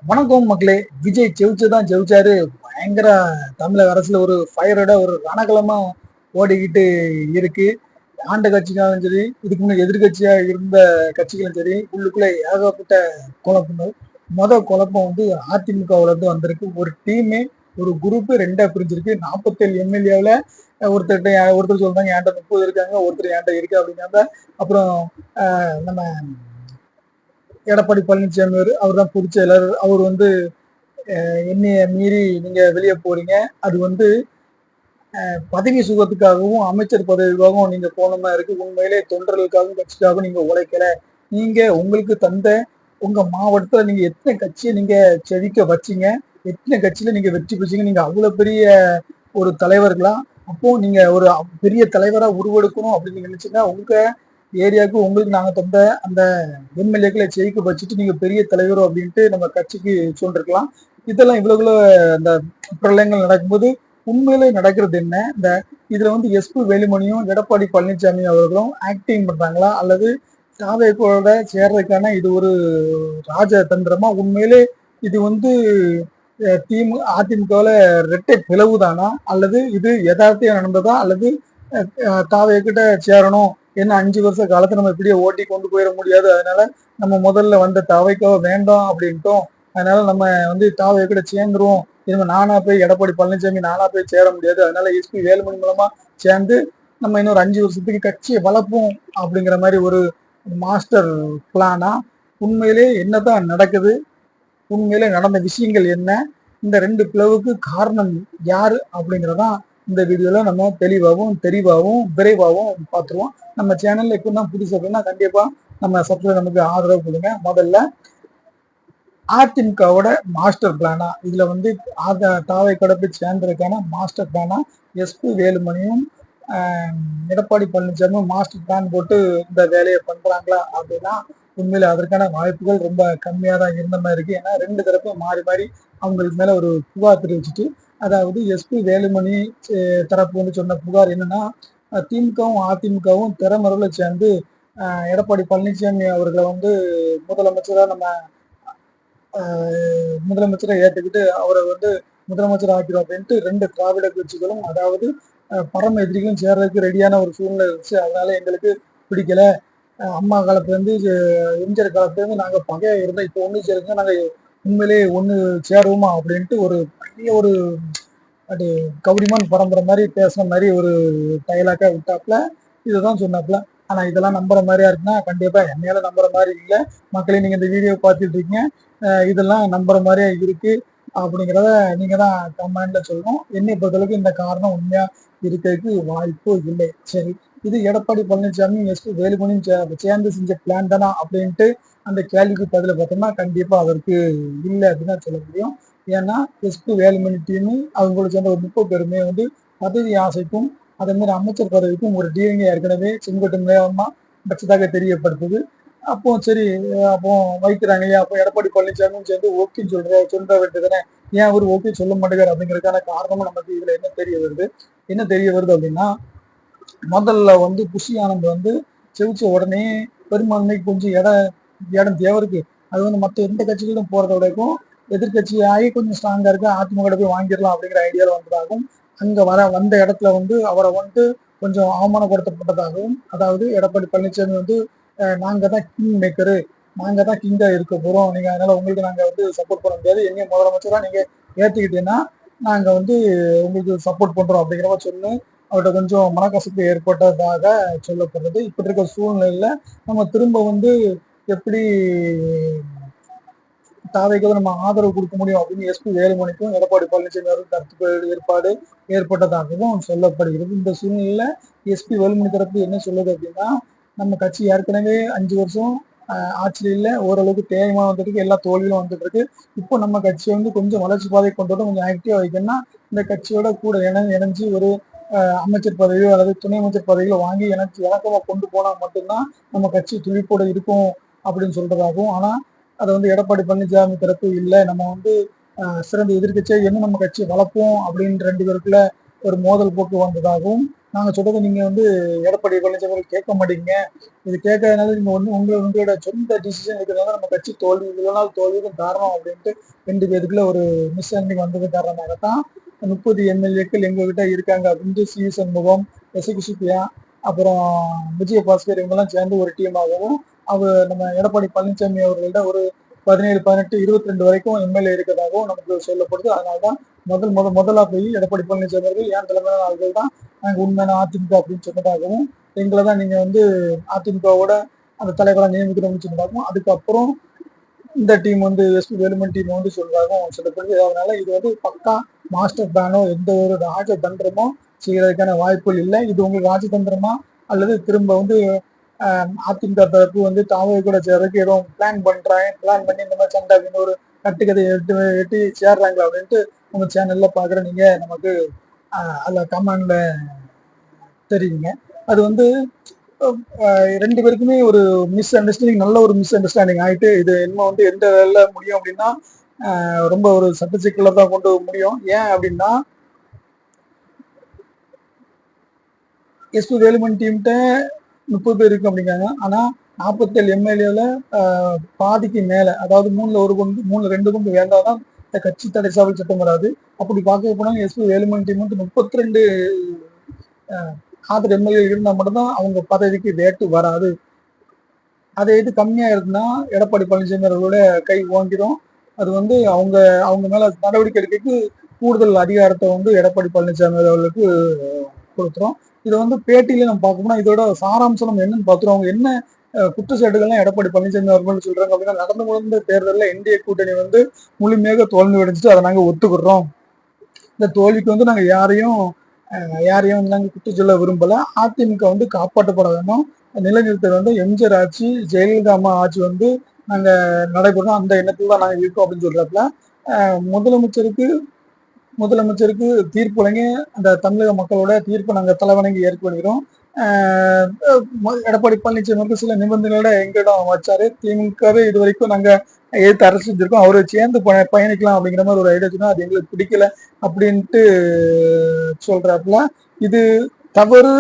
வணக்கம் மக்களே. விஜய் ஜெயிச்சுதான் ஜெயிச்சாரு. பயங்கர தமிழக அரசுல ஒரு ஃபயரோட ஒரு ரணகளமா ஓடிக்கிட்டு இருக்கு. ஆண்ட கட்சிக்காலும் சரி, இதுக்கு முன்னாடி எதிர்கட்சியா இருந்த கட்சிகளும் சரி, உள்ளுக்குள்ள ஏகப்பட்ட குழப்பங்கள். குழப்பம் வந்து அதிமுகவுல இருந்து வந்திருக்கு. ஒரு டீமே ஒரு குரூப் ரெண்டா பிரிஞ்சிருக்கு. 47 எம்எல்ஏல ஒருத்தர் சொல்றாங்க என்கிட்ட 30 இருக்காங்க, ஒருத்தர் என்கிட்ட இருக்கு அப்படிங்கிறாங்க. அப்புறம் நம்ம எடப்பாடி பழனிசாமி அவர் தான் பொதுச் செயலர். அவர் வந்து என்னைய மீறி நீங்க வெளியே போறீங்க, அது வந்து பதவி சுகத்துக்காகவும் அமைச்சர் பதவிக்காகவும் நீங்க போன மாதிரி இருக்கு. உண்மையிலே தொண்டர்களுக்காகவும் கட்சிக்காகவும் நீங்க உழைக்கல. நீங்க உங்களுக்கு தந்த உங்க மாவட்டத்துல நீங்க எத்தனை கட்சியை நீங்க செழிக்க வச்சீங்க, எத்தனை கட்சியில நீங்க வெற்றி பெற்றீங்க, நீங்க அவ்வளவு பெரிய ஒரு தலைவர்களா, அப்போ நீங்க ஒரு பெரிய தலைவரா உருவெடுக்கணும் அப்படின்னு நினைச்சீங்கன்னா உங்க ஏரியாவுக்கு உங்களுக்கு நாங்க தந்த அந்த எம்எல்ஏக்களை ஜெயிக்க வச்சுட்டு நீங்க பெரிய தலைவரோ அப்படின்ட்டு நம்ம கட்சிக்கு சொல்லிருக்கலாம். இதெல்லாம் இவ்வளவு அந்த பிரளயங்கள் நடக்கும்போது உண்மையிலே நடக்கிறது என்ன? இதுல வந்து எஸ்பி வேலுமணியும் எடப்பாடி பழனிசாமி அவர்களும் ஆக்டிங் பண்றாங்களா, அல்லது தாவேக்கோட சேர்றதுக்கான இது ஒரு ராஜதந்திரமா? உண்மையிலே இது வந்து அதிமுகவுல இரட்டை பிளவுதானா, அல்லது இது யதார்த்தியா நடந்ததா, அல்லது தாவேக்கிட்ட சேரணும், என்ன 5 வருஷ காலத்தை நம்ம இப்படியே ஓட்டி கொண்டு போயிட முடியாது, அதனால நம்ம முதல்ல வந்த தாவைக்கோ வேண்டாம் அப்படின்ட்டோம், அதனால நம்ம வந்து தாவைக்கிட்ட சேர்ந்துருவோம், இனிமே நானா போய் எடப்பாடி பழனிசாமி நானா போய் சேர முடியாது, அதனால எஸ்பி வேலுமணி மூலமா சேர்ந்து நம்ம இன்னொரு 5 வருஷத்துக்கு கட்சியை வளர்ப்போம் அப்படிங்கிற மாதிரி ஒரு மாஸ்டர் பிளானா? உண்மையிலே என்னதான் நடக்குது? உண்மையிலே நடந்த விஷயங்கள் என்ன? இந்த ரெண்டு பிளவுக்கு காரணம் யாரு அப்படிங்கிறதான் இந்த வீடியோல நம்ம தெளிவாகவும் தெரிவாகவும் விரைவாகவும் பார்த்துருவோம். நம்ம சேனல்ல இப்பதான் புதுசு அப்படின்னா கண்டிப்பா நம்ம சப்ஸ்கிரைப் நமக்கு ஆதரவு கொடுங்க. முதல்ல அதிமுகவோட மாஸ்டர் பிளானா, இதுல வந்து தாவை கடப்பு சேர்ந்ததுக்கான மாஸ்டர் பிளானா எஸ்பி வேலுமணியும் எடப்பாடி பழனிசாமி மாஸ்டர் பிளான் போட்டு இந்த வேலையை பண்றாங்களா அப்படின்னா உண்மையில அதற்கான வாய்ப்புகள் ரொம்ப கம்மியா தான் இருந்த மாதிரி இருக்கு. ஏன்னா ரெண்டு தரப்பும் மாறி மாறி அவங்களுக்கு மேல ஒரு புகார் தெரிவிச்சுட்டு, அதாவது எஸ்பி வேலுமணி தரப்பு வந்து சொன்ன புகார் என்னன்னா, திமுகவும் அதிமுகவும் திறமறைவுல சேர்ந்து எடப்பாடி பழனிசாமி அவர்களை வந்து முதலமைச்சரா நம்ம முதலமைச்சரை ஏற்றுக்கிட்டு அவரை வந்து முதலமைச்சர் ஆக்கிறோம் அப்படின்ட்டு ரெண்டு திராவிட கட்சிகளும், அதாவது பரம எதிரிகளும் சேர்றதுக்கு ரெடியான ஒரு சூழ்நிலை இருந்துச்சு. அதனால எங்களுக்கு பிடிக்கல. அம்மா காலத்துல இருந்து எம்ஜிஆர் காலத்துல இருந்து நாங்க பகையா இருந்தோம், இப்போ ஒண்ணு சேருங்க, நாங்க உண்மையிலேயே ஒண்ணு சேருவோமா அப்படின்ட்டு ஒரு பெரிய ஒரு அது கௌரிமான் பரம்பரை மாதிரி பேசுன மாதிரி ஒரு டைலாக்கா விட்டாப்ல. இதுதான் சொன்னாப்ல. ஆனா இதெல்லாம் நம்புற மாதிரியா இருக்குன்னா கண்டிப்பா என்னையால நம்புற மாதிரி இல்லை. மக்களே, நீங்க இந்த வீடியோ பார்த்துட்டு இருக்கீங்க, இதெல்லாம் நம்புற மாதிரியா இருக்கு அப்படிங்கிறத நீங்க தான் கமெண்ட்ல சொல்லணும். என்னை பொறுத்தளவுக்கு இந்த காரணம் உண்மையா இருக்கிறதுக்கு வாய்ப்பு இல்லை. சரி, இது எடப்பாடி பழனிசாமி எஸ்பி வேலுமணியும் சேர்ந்து செஞ்ச பிளான் தானா அப்படின்ட்டு அந்த கேள்விக்கு பதில பார்த்தோம்னா கண்டிப்பா அதற்கு இல்லை அப்படின்னு தான் சொல்ல முடியும். ஏன்னா எஸ்பி வேலுமணி டீமு அவங்களோட சேர்ந்த ஒரு 30 பேருமே வந்து பதவி ஆசைக்கும் அதே மாதிரி அமைச்சர் பதவிக்கும் ஒரு டீலிங்க ஏற்கனவே செங்கோட்டை மூலமா வச்சதாக தெரியப்படுத்துது. அப்போ சரி, அப்போ வைக்கிறாங்க இல்லையா, அப்போ எடப்பாடி பழனிசாமியும் சேர்ந்து ஓகேன்னு சொல்ற வேண்டியதானே, ஏன் அவர் ஓகே சொல்ல மாட்டேங்கிறார் அப்படிங்கிறதுக்கான காரணமும் நமக்கு இதுல என்ன தெரிய வருது அப்படின்னா, முதல்ல வந்து புஷி ஆனந்த் வந்து செவிச்ச உடனே பெரும்பான்மைக்கு கொஞ்சம் இடம் தேவருக்கு, அது வந்து மற்ற எந்த கட்சிகளும் போறத விடக்கும் எதிர்கட்சி ஆகி கொஞ்சம் ஸ்ட்ராங்கா இருக்கு, அதிமுக போய் வாங்கிடலாம் அப்படிங்கிற ஐடியாவில் வந்ததாகவும், அங்க வந்த இடத்துல வந்து அவரை வந்து கொஞ்சம் அவமானப்படுத்தப்பட்டதாகவும், அதாவது எடப்பாடி பழனிசாமி வந்து நாங்க தான் கிங் மேக்கரு, நாங்க தான் கிங்கா இருக்க போறோம், நீங்க அதனால உங்களுக்கு நாங்க வந்து சப்போர்ட் பண்ண முடியாது, எங்க முதலமைச்சரா நீங்க ஏத்துக்கிட்டீங்கன்னா நாங்க வந்து உங்களுக்கு சப்போர்ட் பண்றோம் அப்படிங்கிற மாதிரி சொல்லி அவர்கிட்ட கொஞ்சம் மனக்கசப்பு ஏற்பட்டதாக சொல்லப்படுறது. இப்படி இருக்க சூழ்நிலையில நம்ம திரும்ப வந்து எப்படி தாவைக்கு நம்ம ஆதரவு கொடுக்க முடியும் அப்படின்னு எஸ்பி வேலுமணிக்கும் எடப்பாடி பழனிசாமி கருத்து ஏற்பட்டதாகவும் சொல்லப்படுகிறது. இந்த சூழ்நிலையில எஸ்பி வேலுமணி தரப்பு என்ன சொல்லுது அப்படின்னா, நம்ம கட்சி ஏற்கனவே 5 வருஷம் ஆட்சியில் இல்லை, ஓரளவுக்கு தேய்மா வந்துட்டு இருக்கு, எல்லா தோல்வியும் வந்துட்டு இருக்கு. இப்போ நம்ம கட்சியை வந்து கொஞ்சம் வளர்ச்சி பாதை கொண்டு வந்து கொஞ்சம் ஆக்டிவா வைக்கணும்னா இந்த கட்சியோட கூட இணைஞ்சு ஒரு அமைச்சர் பதவியோ அல்லது துணை அமைச்சர் பதவியோ வாங்கி இணக்கமா கொண்டு போனா மட்டும்தான் நம்ம கட்சி துடிப்போட இருக்கும் அப்படின்னு சொல்றதாகவும், ஆனா அதை வந்து எடப்பாடி பழனிசாமி தரப்பு இல்லை, நம்ம வந்து சிறந்த எதிர்கட்சியா என்ன நம்ம கட்சி வளர்ப்போம் அப்படின்னு ரெண்டு பேருக்குள்ள ஒரு மோதல் போக்கு வந்ததாகவும் நாங்க சொல்றதை நீங்க வந்து எடப்பாடி பழனிசாமி கேட்க மாட்டீங்க. இது கேட்கறதுனால நீங்க ஒண்ணு உங்களோட சொந்த டிசிஷன் இருக்கிறதுனால நம்ம கட்சி தோல்வி இவ்வளவு நாள் தோல்விக்கும் காரணம் அப்படின்ட்டு 2 பேருக்குள்ள ஒரு மிஸ் அண்டர்ஸ்டாண்டிங் வந்தது காரணமாகத்தான் 30 எம்எல்ஏக்கள் எங்ககிட்ட இருக்காங்க அப்படின்ட்டு சி சண்முகம், எசகுசிப்பியா, அப்புறம் விஜயபாஸ்கர் இவங்கெல்லாம் சேர்ந்து ஒரு டீமாகவும் நம்ம எடப்பாடி பழனிசாமி அவர்கள்ட்ட ஒரு 17, 18, 22 வரைக்கும் எம்எல்ஏ இருக்கிறதாகவும் நமக்கு சொல்லப்படுது. அதனாலதான் முதலா போய் எடப்பாடி பழனிசாமி அவர்கள் என் தலைமையிலான ஆள்கள் தான் நாங்க உண்மையான அதிமுக அப்படின்னு சொன்னதாகவும், எங்களை தான் நீங்க வந்து அதிமுகவோட அந்த தலைவரை நியமிக்கணும்னு சொன்னதாகவும், அதுக்கப்புறம் இந்த டீம் வந்து எஸ்பி வேலுமன் டீம் வந்து சொல்றதாகவும் சொல்லப்படுது. அதனால இது வந்து பக்கா மாஸ்டர் பிளானோ எந்த ஒரு ராஜதந்திரமோ செய்யறதுக்கான வாய்ப்புகள் இல்லை. இது உங்களுக்கு ராஜதந்திரமா அல்லது திரும்ப வந்து அதிமுக தரப்பு வந்து தாவை கூட சேர்றதுக்கு ஏதோ பிளான் பண்ணி இந்த மாதிரி சண்டை அப்படின்னு ஒரு கட்டுக்கதை எட்டி சேர்றாங்களா அப்படின்ட்டு நம்ம சேனல்ல பாக்குற நீங்க நமக்கு அதுல கமெண்ட்ல தெரியுங்க. அது வந்து 2 பேருக்குமே ஒரு மிஸ் அண்டர்ஸ்டாண்டிங், நல்ல ஒரு மிஸ் அண்டர்ஸ்டாண்டிங் ஆயிட்டு இது இன்னும் வந்து எந்த வேலை முடியும் அப்படின்னா ரொம்ப ஒரு சட்ட சிக்கல தான் கொண்டு முடியும். ஏன் அப்படின்னா எஸ்பி வேலுமன் டீம்கிட்ட 30 பேர் இருக்கு அப்படிங்காங்க. ஆனா 47 எம்எல்ஏல பாதிக்கு மேல, அதாவது 3 பங்கு வேண்டாதான் இந்த கட்சி தடை சாவல் சட்டம் வராது. அப்படி பார்க்க போனாலும் எஸ்பி வேலுமன் டீம் வந்து 32 ஆதர் எம்எல்ஏ இருந்தா மட்டும்தான் அவங்க பதவிக்கு வேட்டு வராது. அதை இது கம்மியா இருக்குன்னா எடப்பாடி பழனிசாமி அவர்களோட கை ஓங்கிடும். அது வந்து அவங்க மேல நடவடிக்கை எடுக்கிறதுக்கு கூடுதல் அதிகாரத்தை வந்து எடப்பாடி பழனிசாமி அவர்களுக்கு கொடுத்துரும். இதை வந்து பேட்டியில நம்ம பார்க்கணும்னா இதோட சாராம்சம் நம்ம என்னன்னு பார்த்துருவோம். அவங்க என்ன குற்றச்சாட்டுகள்லாம் எடப்பாடி பழனிசாமி அவர்கள் சொல்றாங்க அப்படின்னா, நடந்து முடிந்த தேர்தலில் என்டிஏ கூட்டணி வந்து முழுமையாக தோல்வி அடைஞ்சிட்டு அதை நாங்க ஒத்துக்கிறோம். இந்த தோல்விக்கு வந்து நாங்க யாரையும் நாங்க குற்றம் சொல்ல விரும்பல. அதிமுக வந்து காப்பாற்றப்பட வேணும். நிலைநிறுத்த வந்து எம்ஜிஆர் ஆட்சி, ஜெயலலிதா அம்மா ஆட்சி வந்து நாங்க நடைபெறணும், அந்த எண்ணத்துல தான் நாங்க இருக்கோம் அப்படின்னு சொல்றாப்புல. முதலமைச்சருக்கு தீர்ப்பு வழங்கி அந்த தமிழக மக்களோட தீர்ப்பை நாங்க தலைவணங்கி ஏற்படுகிறோம். எடப்பாடி பழனிசாமி சில நிபந்தனைகளோட எங்களிடம் வச்சாரு. திமுகவே இது வரைக்கும் நாங்க எதிர்த்து அரசு செஞ்சிருக்கோம், அவரை சேர்ந்து பயணிக்கலாம் அப்படிங்கிற மாதிரி ஒரு ஐடியா சொன்னா அது எங்களுக்கு பிடிக்கல அப்படின்ட்டு சொல்றாப்புல. இது தவறு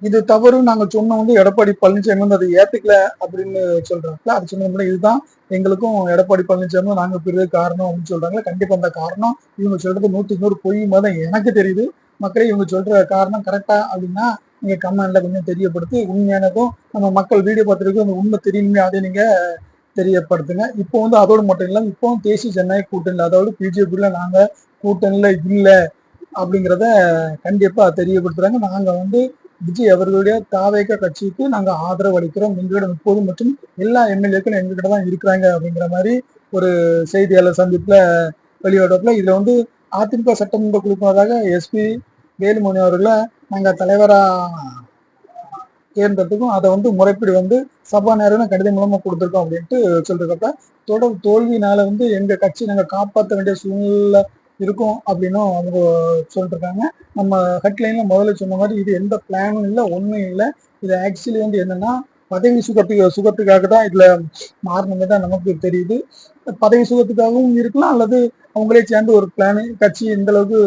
இது தவறு நாங்க சொன்ன வந்து எடப்பாடி பழனிசாமி வந்து அதை ஏத்துக்கல அப்படின்னு சொல்றாப்புல. அது சொன்ன இதுதான் எங்களுக்கும் எடப்பாடி பழனிசாமி நாங்க பெரிய காரணம் அப்படின்னு சொல்றாங்களா. கண்டிப்பா அந்த காரணம் இவங்க சொல்றது 100% பொய் மாதிரி எனக்கு தெரியுது. மக்களே இவங்க சொல்ற காரணம் கரெக்டா அப்படின்னா நீங்க கமெண்ட்ல கொஞ்சம் தெரியப்படுத்தி, உண்மையானதும் நம்ம மக்கள் வீடியோ பார்த்துருக்கு அந்த உண்மை தெரியுமே அதை நீங்க தெரியப்படுத்துங்க. இப்போ வந்து அதோடு மட்டும் இல்லாம இப்போ தேசிய ஜனநாயக கூட்டணியில், அதாவது பிஜேபியில நாங்க கூட்டணியில இல்லை அப்படிங்கிறத கண்டிப்பா தெரியப்படுத்துறாங்க. நாங்க வந்து விஜய் அவர்களுடைய தாவேக கட்சிக்கு நாங்க ஆதரவு அளிக்கிறோம். எங்களோட 30 மற்றும் எல்லா எம்எல்ஏக்களும் எங்ககிட்ட தான் இருக்கிறாங்க அப்படிங்கிற மாதிரி ஒரு செய்தியாளர் சந்திப்புல வெளியிடப்பல. இதுல வந்து அதிமுக சட்டமன்ற குழுப்பினராக எஸ்பி வேலுமணி அவர்களை நாங்க தலைவரா தேர்ந்தெடுத்துக்கும் அதை வந்து முறைப்படி வந்து சபாநாயகரும் கடிதம் மூலமா கொடுத்துருக்கோம் அப்படின்ட்டு சொல்றப்ப, தொடர் தோல்வினால வந்து எங்க கட்சி நாங்க காப்பாற்ற வேண்டிய சூழ்நிலை இருக்கும் அப்படின்னும் அவங்க சொல்லிருக்காங்க. நம்ம ஹெட்லைன்ல முதல்ல சொன்ன மாதிரி இது எந்த பிளானும் இல்லை, ஒன்றும் இல்லை. இது ஆக்சுவலி வந்து என்னன்னா பதவி சுகத்துக்காக தான் இதுல மாறினது தான் நமக்கு தெரியுது. பதவி சுகத்துக்காகவும் இருக்கலாம், அல்லது அவங்களே சேர்ந்து ஒரு பிளானு, கட்சி இந்த அளவுக்கு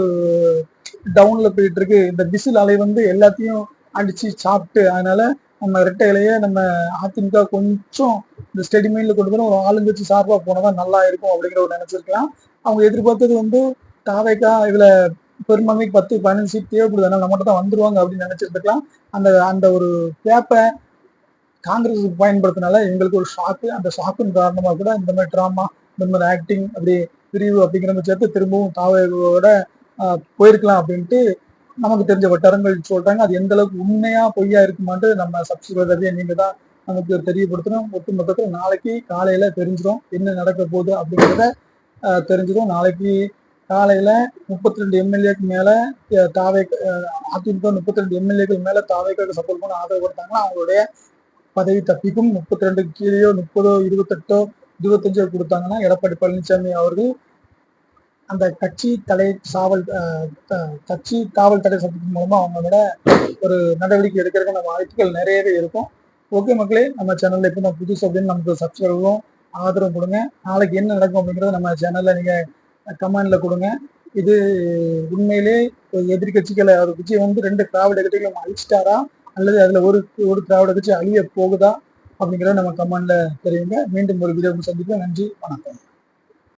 டவுன்ல போயிட்டு இருக்கு, இந்த விசில் அலை வந்து எல்லாத்தையும் அடிச்சு சாப்பிட்டு, அதனால நம்ம இரட்டை இலைய நம்ம அதிமுக கொஞ்சம் இந்த ஸ்டெடிமைன்ல கொண்டு போய் ஒரு ஆளுங்கட்சி சார்பா போனதான் நல்லா இருக்கும் அப்படிங்கிற ஒரு நினைச்சிருக்கலாம். அவங்க எதிர்பார்த்தது வந்து தாவேக்கா இதுல பெரும்பான்மைக்கு 10, 15 சீட் தேவைப்படுது, அதனால நம்மகிட்ட தான் வந்துருவாங்க அப்படின்னு நினைச்சிருக்கலாம். அந்த அந்த ஒரு கேப்பை காங்கிரஸ் பயன்படுத்தினால எங்களுக்கு ஒரு ஷாக்கு. அந்த ஷாக்கின் காரணமா கூட இந்த மாதிரி ட்ராமா, இந்த மாதிரி ஆக்டிங், அப்படி பிரிவு அப்படிங்கிற மாதிரி சேர்த்து திரும்பவும் தாவேயோட போயிருக்கலாம் அப்படின்ட்டு நமக்கு தெரிஞ்ச வட்டாரங்கள் சொல்றாங்க. அது எந்த அளவுக்கு உண்மையா பொய்யா இருக்குமான்ட்டு நம்ம சப்ஸ்கிரைபர் நீங்க தான் நமக்கு தெரியப்படுத்தணும். ஒட்டுமொத்தத்தில் நாளைக்கு காலையில தெரிஞ்சிடும் என்ன நடக்க போகுது அப்படிங்கிறத தெரிஞ்சிடும். நாளைக்கு காலையில 32 எம்எல்ஏக்கு மேல தாவே அதிமுக 32 எம்எல்ஏக்கள் மேல தாவேக்காக சப்போர்ட் பண்ண ஆதரவு கொடுத்தாங்கன்னா அவங்களுடைய பதவி தப்பிக்கும். 32 கீழேயோ 30, 28, 25 கொடுத்தாங்கன்னா எடப்பாடி பழனிசாமி அவர்கள் அந்த கட்சி காவல் தடை சட்டத்தின் மூலமா அவங்களோட ஒரு நடவடிக்கை எடுக்கிறதுக்கான வாய்ப்புகள் நிறையவே இருக்கும். ஓகே மக்களே, நம்ம சேனல்ல இப்போ நான் புதுசு அப்படின்னு நமக்கு சப்ஸ்கிரைபரும் ஆதரவு கொடுங்க. நாளைக்கு என்ன நடக்கும் அப்படிங்கிறத நம்ம சேனல்ல நீங்க கமெண்ட்ல கொடுங்க. இது உண்மையிலே எதிர்கட்சிகளை அவர் விஜய் வந்து 2 திராவிட கட்சிகளும் அழிச்சிட்டாரா அல்லது அதுல ஒரு திராவிட கட்சி அழிய போகுதா அப்படிங்கிறத நம்ம கமெண்ட்ல தெரியுங்க. மீண்டும் ஒரு வீடியோ சந்திப்போம். நன்றி, வணக்கம்.